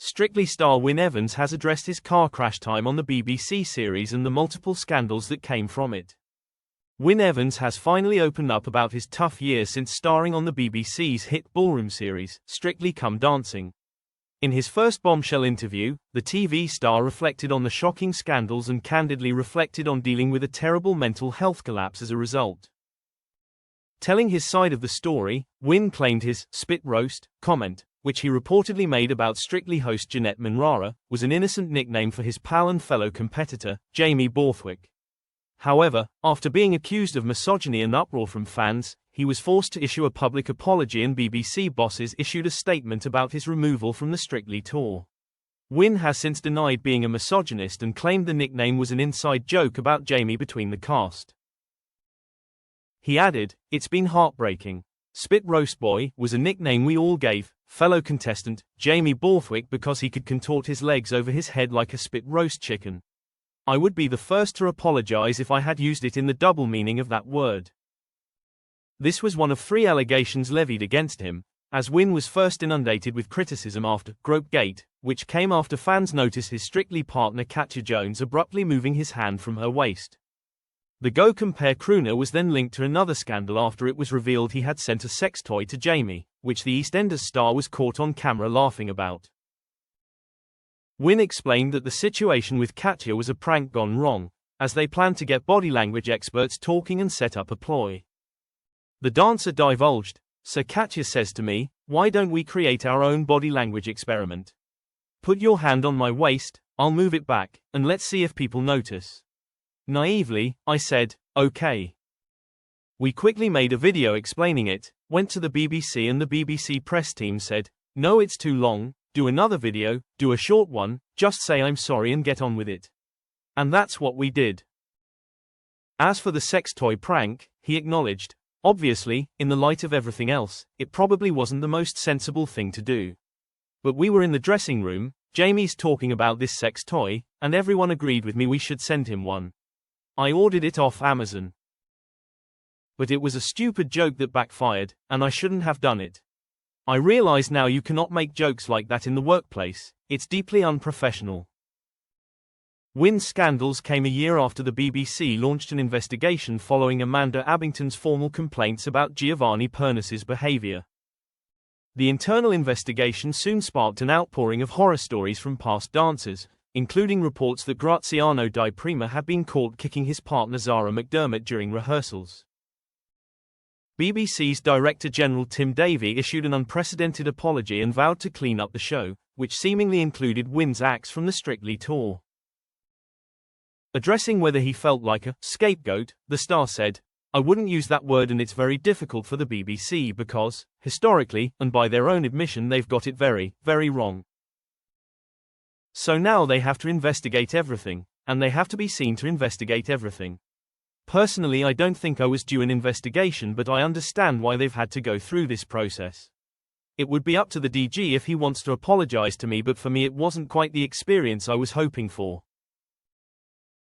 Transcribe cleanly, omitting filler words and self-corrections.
Strictly star Wynne Evans has addressed his car crash time on the BBC series and the multiple scandals that came from it. Wynne Evans has finally opened up about his tough year since starring on the BBC's hit ballroom series, Strictly Come Dancing. In his first bombshell interview, the TV star reflected on the shocking scandals and candidly reflected on dealing with a terrible mental health collapse as a result. Telling his side of the story, Wynne claimed his spit roast comment, which he reportedly made about Strictly host Jeanette Manrara, was an innocent nickname for his pal and fellow competitor, Jamie Borthwick. However, after being accused of misogyny and uproar from fans, he was forced to issue a public apology and BBC bosses issued a statement about his removal from the Strictly tour. Wynne has since denied being a misogynist and claimed the nickname was an inside joke about Jamie between the cast. He added, "It's been heartbreaking. Spit Roast Boy was a nickname we all gave fellow contestant Jamie Borthwick because he could contort his legs over his head like a spit roast chicken. I would be the first to apologise if I had used it in the double meaning of that word." This was one of 3 allegations levied against him, as Wynne was first inundated with criticism after Gropegate, which came after fans noticed his Strictly partner Katya Jones abruptly moving his hand from her waist. The Go Compare crooner was then linked to another scandal after it was revealed he had sent a sex toy to Jamie, which the EastEnders star was caught on camera laughing about. Wynne explained that the situation with Katya was a prank gone wrong, as they planned to get body language experts talking and set up a ploy. The dancer divulged, "So Katya says to me, why don't we create our own body language experiment? Put your hand on my waist, I'll move it back, and let's see if people notice." Naively, I said, "Okay." We quickly made a video explaining it, went to the BBC and the BBC press team said, "No, it's too long, do another video, do a short one, just say I'm sorry and get on with it." And that's what we did. As for the sex toy prank, he acknowledged, "Obviously, in the light of everything else, it probably wasn't the most sensible thing to do. But we were in the dressing room, Jamie's talking about this sex toy, and everyone agreed with me we should send him one. I ordered it off Amazon. But it was a stupid joke that backfired, and I shouldn't have done it. I realize now you cannot make jokes like that in the workplace, it's deeply unprofessional." Wynne's scandals came a year after the BBC launched an investigation following Amanda Abbington's formal complaints about Giovanni Pernis's behavior. The internal investigation soon sparked an outpouring of horror stories from past dancers, including reports that Graziano Di Prima had been caught kicking his partner Zara McDermott during rehearsals. BBC's Director General Tim Davie issued an unprecedented apology and vowed to clean up the show, which seemingly included Wynne's acts from the Strictly tour. Addressing whether he felt like a scapegoat, the star said, "I wouldn't use that word and it's very difficult for the BBC because, historically, and by their own admission they've got it very, very wrong. So now they have to investigate everything, and they have to be seen to investigate everything. Personally, I don't think I was due an investigation, but I understand why they've had to go through this process. It would be up to the DG if he wants to apologize to me, but for me it wasn't quite the experience I was hoping for."